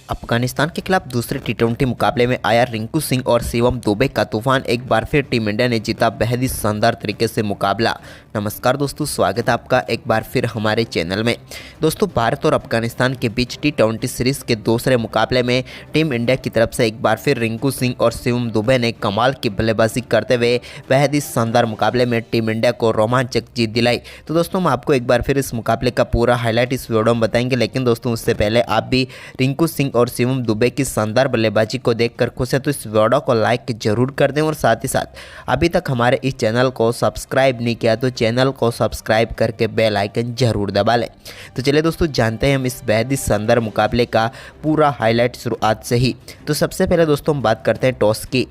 अफगानिस्तान के खिलाफ दूसरे टी20 मुकाबले में आया रिंकू सिंह और शिवम दुबे का तूफान। एक बार फिर टीम इंडिया ने जीता बेहद ही शानदार तरीके से मुकाबला। नमस्कार दोस्तों, स्वागत है आपका एक बार फिर हमारे चैनल में। दोस्तों, भारत और अफगानिस्तान के बीच टी20 सीरीज़ के दूसरे मुकाबले में टीम इंडिया की तरफ से एक बार फिर रिंकू सिंह और शिवम दुबे ने कमाल की बल्लेबाजी करते हुए बेहद ही शानदार मुकाबले में टीम इंडिया को रोमांचक जीत दिलाई। तो दोस्तों, हम आपको एक बार फिर इस मुकाबले का पूरा हाईलाइट इस वीडियो में बताएंगे, लेकिन दोस्तों उससे पहले आप भी रिंकू सिंह और शिवम दुबे की शानदार बल्लेबाजी को देखकर खुश हैं तो इस वीडियो को लाइक जरूर कर दें और साथ ही साथ अभी तक हमारे इस चैनल को सब्सक्राइब नहीं किया तो चैनल को सब्सक्राइब करके बेल आइकन जरूर दबा लें। तो चलिए दोस्तों, जानते हैं हम इस बेहद ही शानदार मुकाबले का पूरा हाईलाइट शुरुआत से ही। तो सबसे पहले दोस्तों हम बात करते हैं टॉस की।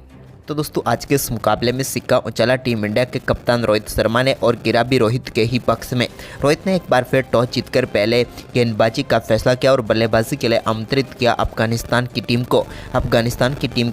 तो दोस्तों, आज के इस मुकाबले में सिक्का उछला टीम इंडिया के कप्तान रोहित शर्मा ने और गिरा भी रोहित के ही पक्ष में। रोहित ने एक बार फिर टॉस जीतकर पहले गेंदबाजी का फैसला किया और बल्लेबाजी के लिए आमंत्रित किया अफगानिस्तान की टीम को। अफगानिस्तान की टीम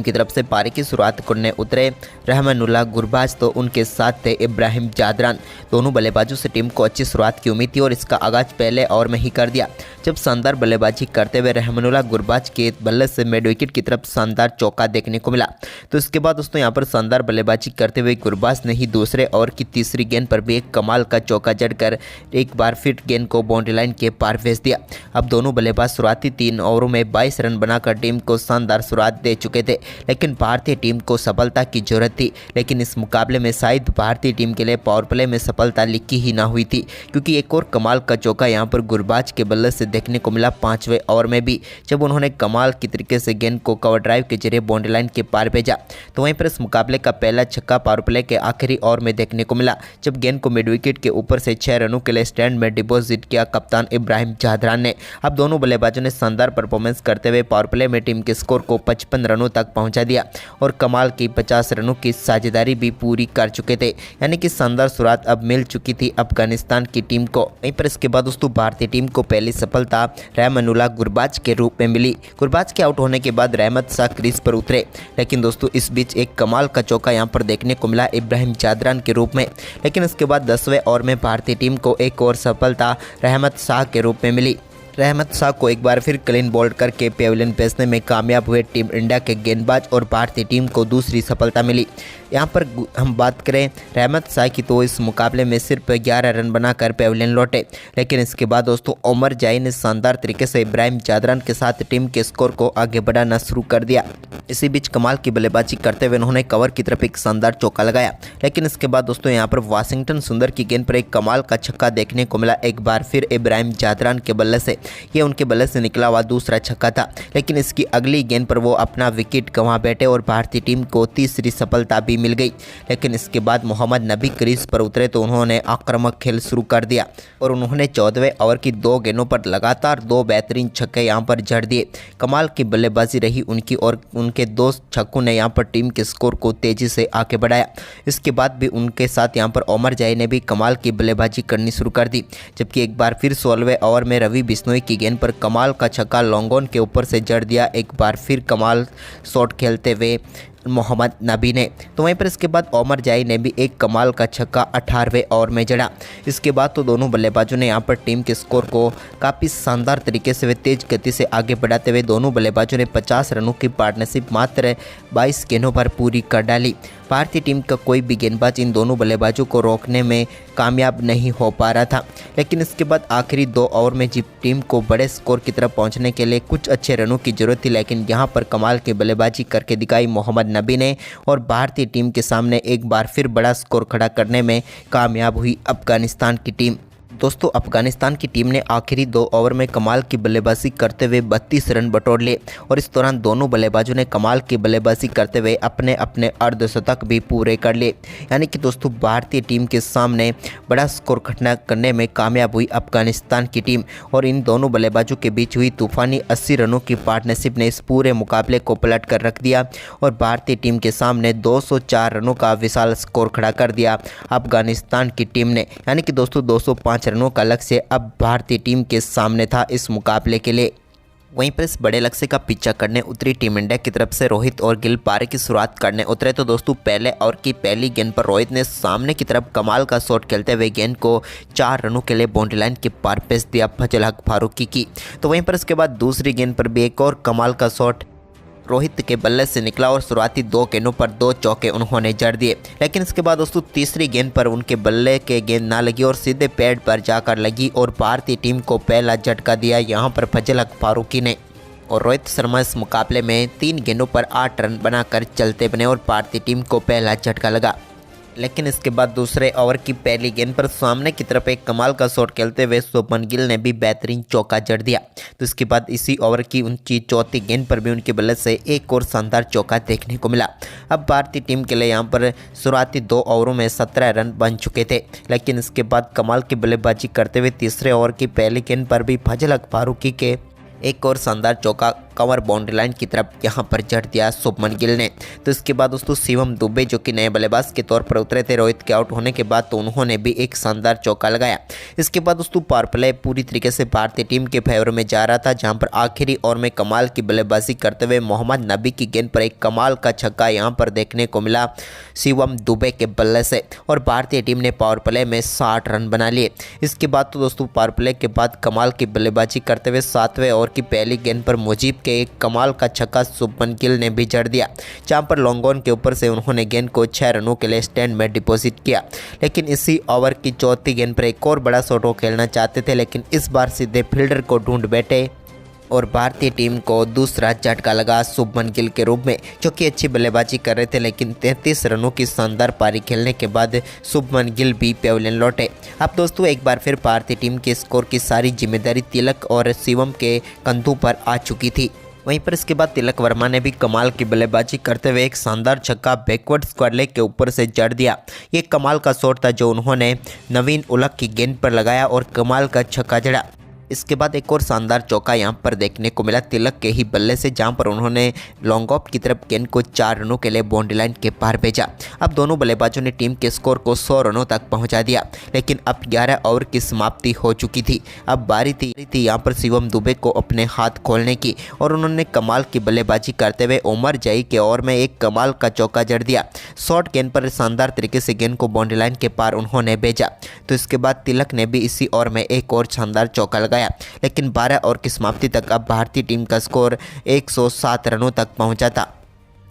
की तरफ से पारी की शुरुआत करने उतरे रहमानुल्लाह गुरबाज, तो उनके साथ थे इब्राहिम जादरान। दोनों बल्लेबाजों से टीम को अच्छी शुरुआत की उम्मीद थी और इसका आगाज पहले ओवर में ही कर दिया जब शानदार बल्लेबाजी करते हुए रहमानुल्लाह गुरबाज के बल्ले से मिड विकेट की तरफ शानदार चौका देखने को मिला। तो इसके बाद दोस्तों यहाँ पर शानदार बल्लेबाजी करते हुए गुरबाज ने ही दूसरे ओवर की तीसरी गेंद पर भी एक कमाल का चौका जड़कर एक बार फिर गेंद को बाउंड्री लाइन के पार भेज दिया। अब दोनों बल्लेबाज शुरुआती 3 ओवरों में 22 रन बनाकर टीम को शानदार शुरुआत दे चुके थे, लेकिन भारतीय टीम को सफलता की जरूरत थी। लेकिन इस मुकाबले में शायद भारतीय टीम के लिए पावर प्ले में सफलता लिखी ही ना हुई थी, क्योंकि एक और कमाल का चौका यहां पर गुरबाज के बल्ले से देखने को मिला 5वें ओवर में भी, जब उन्होंने कमाल की तरीके से गेंद को कवर ड्राइव के जरिए बाउंड्री लाइन के पार भेजा। तो वहीं पर इस मुकाबले का पहला छक्का पावर प्ले के आखिरी ओवर में देखने को मिला, जब गेंद को मिड विकेट के ऊपर से 6 रनों के लिए स्टैंड में डिपॉजिट किया कप्तान इब्राहिम जादरान ने। अब दोनों बल्लेबाजों ने शानदार परफॉर्मेंस करते हुए पावर प्ले में टीम के स्कोर को 55 रनों तक पहुंचा दिया और कमाल की 50 रनों की साझेदारी भी पूरी कर चुके थे, यानी कि शानदार शुरुआत अब मिल चुकी थी अफगानिस्तान की टीम को। वहीं पर इसके बाद दोस्तों भारतीय टीम को पहली सफलता रहमानुल्लाह गुरबाज के रूप में मिली। गुरबाज के आउट होने के बाद रहमत शाह क्रीज पर उतरे, लेकिन दोस्तों इस बीच एक कमाल का चौका यहां पर देखने को मिला इब्राहिम जादरान के रूप में। लेकिन इसके बाद 10वें ओवर में भारतीय टीम को एक और सफलता रहमत शाह के रूप में मिली। रहमत शाह को एक बार फिर क्लीन बोल्ड करके पेविलियन भेजने में कामयाब हुए टीम इंडिया के गेंदबाज और भारतीय टीम को दूसरी सफलता मिली। यहाँ पर हम बात करें रहमत शाह की तो इस मुकाबले में सिर्फ 11 रन बनाकर पेविलियन लौटे, लेकिन इसके बाद दोस्तों ओमर जाई ने शानदार तरीके से इब्राहिम जादरान के साथ टीम के स्कोर को आगे बढ़ाना शुरू कर दिया। इसी बीच कमाल की बल्लेबाजी करते हुए उन्होंने कवर की तरफ एक शानदार चौका लगाया, लेकिन इसके बाद दोस्तों यहाँ पर वाशिंगटन सुंदर की गेंद पर एक कमाल का छक्का देखने को मिला एक बार फिर इब्राहिम जादरान के बल्ले से। ये उनके बल्ले से निकला हुआ दूसरा छक्का था, लेकिन इसकी अगली गेंद पर वो अपना विकेट गंवा बैठे और भारतीय टीम को तीसरी सफलता भी मिल गई। लेकिन इसके बाद मोहम्मद नबी क्रीज पर उतरे तो उन्होंने आक्रामक खेल शुरू कर दिया और उन्होंने 14वें ओवर की 2 गेंदों पर लगातार 2 बेहतरीन छक्के यहां पर जड़ दिए। कमाल की बल्लेबाजी रही उनकी और उनके 2 छक्कों ने यहां पर टीम के स्कोर को तेजी से आगे बढ़ाया। इसके बाद भी उनके साथ यहां पर ओमर जाई ने भी कमाल की बल्लेबाजी करनी शुरू कर दी, जबकि एक बार फिर 16वें ओवर में रवि बिश्नोई की गेंद पर कमाल का छक्का लॉन्ग ऑन के ऊपर से जड़ दिया एक बार फिर कमाल शॉट खेलते हुए मोहम्मद नबी ने। तो वहीं पर इसके बाद ओमर जाई ने भी एक कमाल का छक्का 18वें ओवर में जड़ा। इसके बाद तो दोनों बल्लेबाजों ने यहां पर टीम के स्कोर को काफ़ी शानदार तरीके से वे तेज गति से आगे बढ़ाते हुए दोनों बल्लेबाजों ने 50 रनों की पार्टनरशिप मात्र 22 गेंदों पर पूरी कर डाली। भारतीय टीम का कोई भी गेंदबाज इन दोनों बल्लेबाजों को रोकने में कामयाब नहीं हो पा रहा था, लेकिन इसके बाद आखिरी 2 ओवर में जब टीम को बड़े स्कोर की तरफ पहुंचने के लिए कुछ अच्छे रनों की जरूरत थी, लेकिन यहां पर कमाल की बल्लेबाजी करके दिखाई मोहम्मद नबी ने और भारतीय टीम के सामने एक बार फिर बड़ा स्कोर खड़ा करने में कामयाब हुई अफगानिस्तान की टीम। दोस्तों, अफगानिस्तान की टीम ने आखिरी 2 ओवर में कमाल की बल्लेबाजी करते हुए 32 रन बटोर लिए और इस दौरान दोनों बल्लेबाजों ने कमाल की बल्लेबाजी करते हुए अपने अपने अर्धशतक भी पूरे कर लिए, यानी कि दोस्तों भारतीय टीम के सामने बड़ा स्कोर खड़ा करने में कामयाब हुई अफगानिस्तान की टीम। और इन दोनों बल्लेबाजों के बीच हुई तूफानी 80 रनों की पार्टनरशिप ने इस पूरे मुकाबले को पलट कर रख दिया और भारतीय टीम के सामने 204 रनों का विशाल स्कोर खड़ा कर दिया अफगानिस्तान की टीम ने, यानी कि दोस्तों 205 रनों का लक्ष्य अब भारतीय टीम के सामने था इस मुकाबले के लिए। वहीं पर इस बड़े लक्ष्य का पीछा करने उतरी टीम इंडिया की तरफ से रोहित और गिल पारी की शुरुआत करने उतरे तो दोस्तों पहले ओवर की पहली गेंद पर रोहित ने सामने की तरफ कमाल का शॉट खेलते हुए गेंद को 4 रनों के लिए बाउंड्री लाइन के पार पेश दिया फजल हक फारूकी की। तो वहीं पर इसके बाद दूसरी गेंद पर भी एक और कमाल का शॉट रोहित के बल्ले से निकला और शुरुआती 2 गेंदों पर 2 चौके उन्होंने जड़ दिए। लेकिन इसके बाद दोस्तों तीसरी गेंद पर उनके बल्ले के गेंद ना लगी और सीधे पैड पर जाकर लगी और भारतीय टीम को पहला झटका दिया यहां पर फजल हक फारूकी ने। और रोहित शर्मा इस मुकाबले में 3 गेंदों पर 8 रन बनाकर चलते बने और भारतीय टीम को पहला झटका लगा। लेकिन इसके बाद दूसरे ओवर की पहली गेंद पर सामने की तरफ एक कमाल का शॉट खेलते हुए शुभमन गिल ने भी बेहतरीन चौका जड़ दिया। तो इसके बाद इसी ओवर की उनकी चौथी गेंद पर भी उनके बल्ले से एक और शानदार चौका देखने को मिला। अब भारतीय टीम के लिए यहां पर शुरुआती 2 ओवरों में 17 रन बन चुके थे। लेकिन इसके बाद कमाल की बल्लेबाजी करते हुए तीसरे ओवर की पहली गेंद पर भी फजल हक फारूकी के एक और शानदार चौका कवर बाउंड्री लाइन की तरफ यहां पर जड़ दिया शुभमन गिल ने। तो इसके बाद दोस्तों शिवम दुबे जो कि नए बल्लेबाज के तौर पर उतरे थे रोहित के आउट होने के बाद, तो उन्होंने भी एक शानदार चौका लगाया। इसके बाद दोस्तों पावर प्ले पूरी तरीके से भारतीय टीम के फेवर में जा रहा था, जहां पर आखिरी ओवर में कमाल की बल्लेबाजी करते हुए मोहम्मद नबी की गेंद पर एक कमाल का छक्का यहां पर देखने को मिला शिवम दुबे के बल्ले से और भारतीय टीम ने पावर प्ले में 60 रन बना लिए। इसके बाद तो दोस्तों पावर प्ले के बाद कमाल की बल्लेबाजी करते हुए 7वें ओवर की पहली गेंद पर मुजीब के एक कमाल का छक्का शुभमन गिल ने भी जड़ दिया, जहां पर लॉन्ग ऑन के ऊपर से उन्होंने गेंद को 6 रनों के लिए स्टैंड में डिपॉजिट किया। लेकिन इसी ओवर की चौथी गेंद पर एक और बड़ा शॉट वो खेलना चाहते थे, लेकिन इस बार सीधे फील्डर को ढूंढ बैठे और भारतीय टीम को दूसरा झटका लगा शुभमन गिल के रूप में, जो कि अच्छी बल्लेबाजी कर रहे थे। लेकिन 33 रनों की शानदार पारी खेलने के बाद शुभमन गिल भी पेविलियन लौटे। अब दोस्तों एक बार फिर भारतीय टीम के स्कोर की सारी जिम्मेदारी तिलक और शिवम के कंधों पर आ चुकी थी। वहीं पर इसके बाद तिलक वर्मा ने भी कमाल की बल्लेबाजी करते हुए एक शानदार छक्का बैकवर्ड स्क्वायर लेग के ऊपर से जड़ दिया। ये कमाल का शॉट था जो उन्होंने नवीन उलक की गेंद पर लगाया और कमाल का छक्का जड़ा। इसके बाद एक और शानदार चौका यहां पर देखने को मिला तिलक के ही बल्ले से, जहां पर उन्होंने लॉन्ग ऑफ की तरफ गेंद को 4 रनों के लिए बाउंड्री लाइन के पार भेजा। अब दोनों बल्लेबाजों ने टीम के स्कोर को 100 रनों तक पहुंचा दिया। लेकिन अब 11 ओवर की समाप्ति हो चुकी थी। अब बारी थी यहां पर शिवम दुबे को अपने हाथ खोलने की और उन्होंने कमाल की बल्लेबाजी करते हुए उमर जई के ओवर में एक कमाल का चौका जड़ दिया। शॉर्ट गेंद पर शानदार तरीके से गेंद को बाउंड्री लाइन के पार उन्होंने भेजा। तो इसके बाद तिलक ने भी इसी ओवर में एक और शानदार चौका लगाया। लेकिन 12 ओवर की समाप्ति तक अब भारतीय टीम का स्कोर 107 रनों तक पहुंचा था।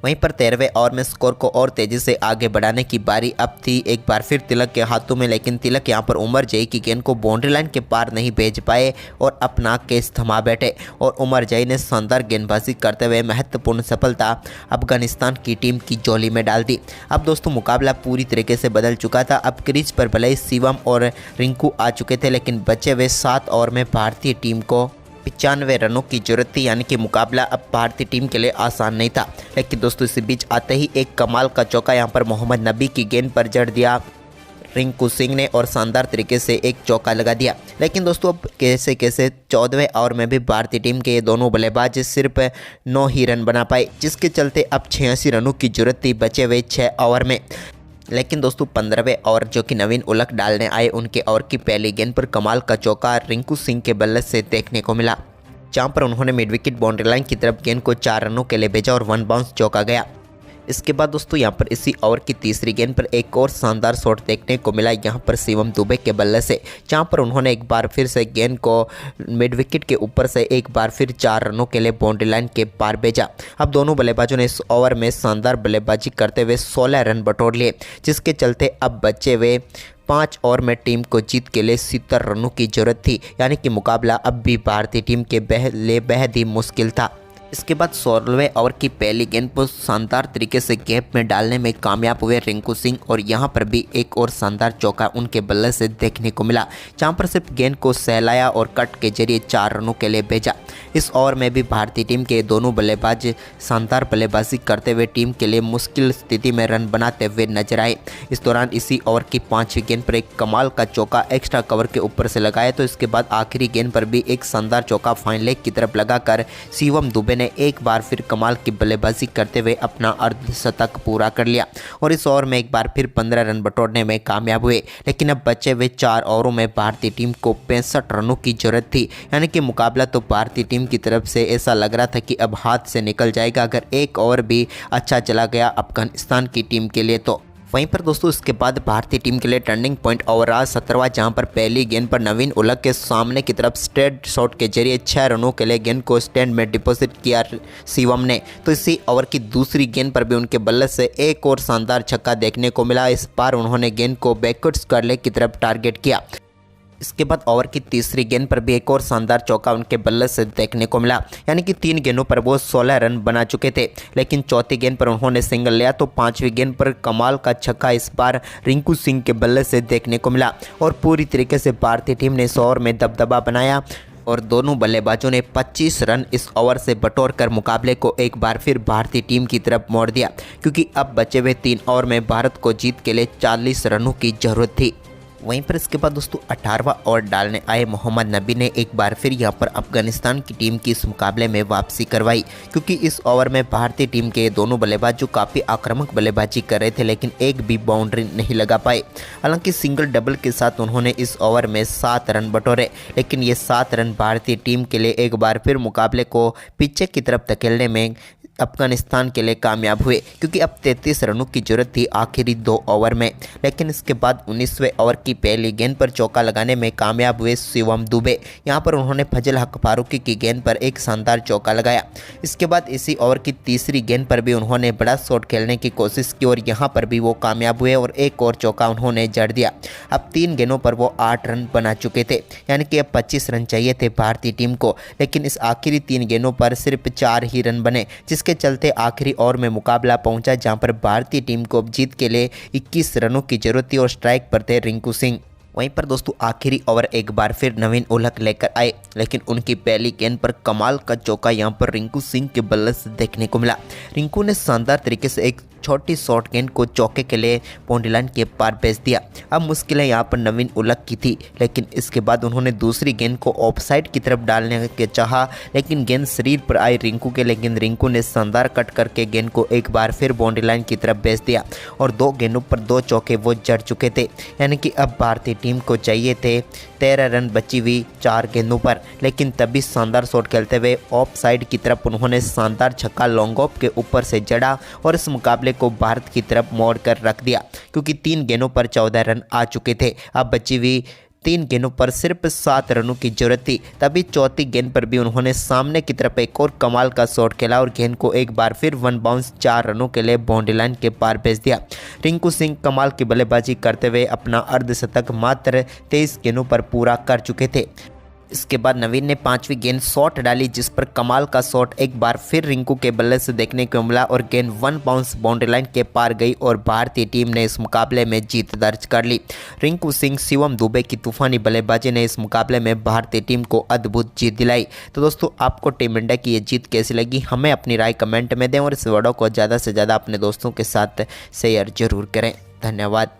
वहीं पर 13वें ओवर में स्कोर को और तेजी से आगे बढ़ाने की बारी अब थी एक बार फिर तिलक के हाथों में। लेकिन तिलक यहां पर उमर जई की गेंद को बाउंड्री लाइन के पार नहीं भेज पाए और अपना केस थमा बैठे और उमर जई ने शानदार गेंदबाजी करते हुए महत्वपूर्ण सफलता अफगानिस्तान की टीम की झोली में डाल दी। अब दोस्तों मुकाबला पूरी तरीके से बदल चुका था। अब क्रीज पर भले ही शिवम और रिंकू आ चुके थे, लेकिन बचे हुए 7 ओवर में भारतीय टीम को 95 रनों की जरूरत थी, यानी कि मुकाबला अब भारतीय टीम के लिए आसान नहीं था। लेकिन दोस्तों इसी बीच आते ही एक कमाल का चौका यहां पर मोहम्मद नबी की गेंद पर जड़ दिया रिंकू सिंह ने और शानदार तरीके से एक चौका लगा दिया। लेकिन दोस्तों अब कैसे 14वें ओवर में भी भारतीय टीम के ये दोनों बल्लेबाज सिर्फ 9 ही रन बना पाए, जिसके चलते अब 86 रनों की जरूरत थी बचे हुए 6 ओवर में। लेकिन दोस्तों 15वें ओवर जो कि नवीन उलक डालने आए, उनके ओवर की पहली गेंद पर कमाल का चौका रिंकू सिंह के बल्ले से देखने को मिला, जहां पर उन्होंने मिड विकेट बाउंड्री लाइन की तरफ गेंद को 4 रनों के लिए भेजा और 1 बाउंस चौका गया। इसके बाद दोस्तों यहां पर इसी ओवर की तीसरी गेंद पर एक और शानदार शॉट देखने को मिला यहां पर शिवम दुबे के बल्ले से, जहां पर उन्होंने एक बार फिर से गेंद को मिड विकेट के ऊपर से एक बार फिर 4 रनों के लिए बाउंड्री लाइन के पार भेजा। अब दोनों बल्लेबाजों ने इस ओवर में शानदार बल्लेबाजी करते हुए 16 रन बटोर लिए, जिसके चलते अब बचे हुए 5 ओवर में टीम को जीत के लिए 70 रनों की जरूरत थी, यानी कि मुकाबला अब भी भारतीय टीम के लिए बेहद ही मुश्किल था। इसके बाद 16वें ओवर की पहली गेंद को शानदार तरीके से गैप में डालने में कामयाब हुए रिंकू सिंह और यहां पर भी एक और शानदार चौका उनके बल्ले से देखने को मिला, जहां पर सिर्फ गेंद को सहलाया और कट के जरिए 4 रनों के लिए भेजा। इस ओवर में भी भारतीय टीम के दोनों बल्लेबाज शानदार बल्लेबाजी करते हुए टीम के लिए मुश्किल स्थिति में रन बनाते हुए नजर आए। इस दौरान इसी ओवर की 5वीं गेंद पर एक कमाल का चौका एक्स्ट्रा कवर के ऊपर से लगाया। तो इसके बाद आखिरी गेंद पर भी एक शानदार चौका फाइन लेग की तरफ लगाकर शिवम दुबे ने एक बार फिर कमाल की बल्लेबाजी करते हुए अपना अर्धशतक पूरा कर लिया और इस ओवर में एक बार फिर 15 रन बटोरने में कामयाब हुए। लेकिन अब बचे हुए 4 ओवरों में भारतीय टीम को 65 रनों की जरूरत थी, यानी कि मुकाबला तो भारतीय टीम की तरफ से ऐसा लग रहा था कि अब हाथ से निकल जाएगा अगर एक ओवर भी अच्छा चला गया अफगानिस्तान की टीम के लिए तो। वहीं पर दोस्तों इसके बाद भारतीय टीम के लिए टर्निंग पॉइंट ओवर रहा 17वां, जहां पर पहली गेंद पर नवीन उलक के सामने की तरफ स्ट्रेट शॉट के जरिए 6 रनों के लिए गेंद को स्टैंड में डिपॉजिट किया शिवम ने। तो इसी ओवर की दूसरी गेंद पर भी उनके बल्ले से एक और शानदार छक्का देखने को मिला। इस बार उन्होंने गेंद को बैकवर्ड स्क्वायर लेग की तरफ टारगेट किया। इसके बाद ओवर की तीसरी गेंद पर भी एक और शानदार चौका उनके बल्ले से देखने को मिला, यानी कि 3 गेंदों पर वो 16 रन बना चुके थे। लेकिन चौथी गेंद पर उन्होंने सिंगल लिया तो 5वीं गेंद पर कमाल का छक्का इस बार रिंकू सिंह के बल्ले से देखने को मिला और पूरी तरीके से भारतीय टीम ने इस ओवर में दबदबा बनाया और दोनों बल्लेबाजों ने 25 रन इस ओवर से बटोर कर मुकाबले को एक बार फिर भारतीय टीम की तरफ मोड़ दिया, क्योंकि अब बचे हुए 3 ओवर में भारत को जीत के लिए 40 रनों की जरूरत थी। वहीं पर इसके बाद दोस्तों 18वां ओवर डालने आए मोहम्मद नबी ने एक बार फिर यहां पर अफगानिस्तान की टीम की इस मुकाबले में वापसी करवाई, क्योंकि इस ओवर में भारतीय टीम के दोनों बल्लेबाज जो काफ़ी आक्रामक बल्लेबाजी कर रहे थे लेकिन एक भी बाउंड्री नहीं लगा पाए। हालांकि सिंगल डबल के साथ उन्होंने इस ओवर में 7 रन बटोरे, लेकिन ये 7 रन भारतीय टीम के लिए एक बार फिर मुकाबले को पीछे की तरफ धकेलने में अफगानिस्तान के लिए कामयाब हुए, क्योंकि अब 33 रनों की जरूरत थी आखिरी 2 ओवर में। लेकिन इसके बाद 19वें ओवर की पहली गेंद पर चौका लगाने में कामयाब हुए शिवम दुबे। यहां पर उन्होंने फजल हक फारूकी की गेंद पर एक शानदार चौका लगाया। इसके बाद इसी ओवर की तीसरी गेंद पर भी उन्होंने बड़ा शॉट खेलने की कोशिश की और यहां पर भी वो कामयाब हुए और एक और चौका उन्होंने जड़ दिया। अब 3 गेंदों पर वो 8 रन बना चुके थे, यानी कि अब 25 रन चाहिए थे भारतीय टीम को, लेकिन इस आखिरी 3 गेंदों पर सिर्फ 4 ही रन बने, जिसके चलते आखिरी ओवर में मुकाबला पहुंचा, जहां पर भारतीय टीम को जीत के लिए 21 रनों की जरूरत थी और स्ट्राइक पर थे रिंकू सिंह। वहीं पर दोस्तों आखिरी ओवर एक बार फिर नवीन उलक लेकर आए, लेकिन उनकी पहली गेंद पर कमाल का चौका यहां पर रिंकू सिंह के बल्ले से देखने को मिला। रिंकू ने शानदार तरीके से एक छोटी शॉर्ट गेंद को चौके के लिए बाउंड्री लाइन के पार भेज दिया। अब मुश्किलें यहाँ पर नवीन उलक की थी, लेकिन इसके बाद उन्होंने दूसरी गेंद को ऑफसाइड की तरफ डालने के चाहा, लेकिन गेंद शरीर पर आई रिंकू के, लेकिन रिंकू ने शानदार कट करके गेंद को एक बार फिर बाउंड्री लाइन की तरफ भेज दिया और 2 गेंदों पर 2 चौके वो जड़ चुके थे। यानी कि अब भारतीय टीम को चाहिए थे 13 रन बची हुई 4 गेंदों पर, लेकिन तभी शानदार शॉट खेलते हुए ऑफ साइड की तरफ उन्होंने शानदार छक्का लॉन्ग ऑफ के ऊपर से जड़ा और इस मुकाबले को भारत की तरफ मोड़ कर रख दिया, क्योंकि 3 गेंदों पर 14 रन आ चुके थे। अब बची हुई 3 गेंदों पर सिर्फ 7 रनों की जरूरत थी। तभी चौथी गेंद पर भी उन्होंने सामने की तरफ एक और कमाल का शॉट खेला और गेंद को एक बार फिर 1 बाउंस 4 रनों के लिए बाउंड्री लाइन के पार भेज दिया। रिंकू सिंह कमाल की बल्लेबाजी करते हुए अपना अर्धशतक मात्र 23 गेंदों पर पूरा कर चुके थे। इसके बाद नवीन ने 5वीं गेंद शॉट डाली, जिस पर कमाल का शॉट एक बार फिर रिंकू के बल्ले से देखने को मिला और गेंद 1 बाउंस बाउंड्री लाइन के पार गई और भारतीय टीम ने इस मुकाबले में जीत दर्ज कर ली। रिंकू सिंह शिवम दुबे की तूफानी बल्लेबाजी ने इस मुकाबले में भारतीय टीम को अद्भुत जीत दिलाई। तो दोस्तों आपको टीम इंडिया की ये जीत कैसी लगी, हमें अपनी राय कमेंट में दें और इस वीडियो को ज़्यादा से ज़्यादा अपने दोस्तों के साथ शेयर जरूर करें। धन्यवाद।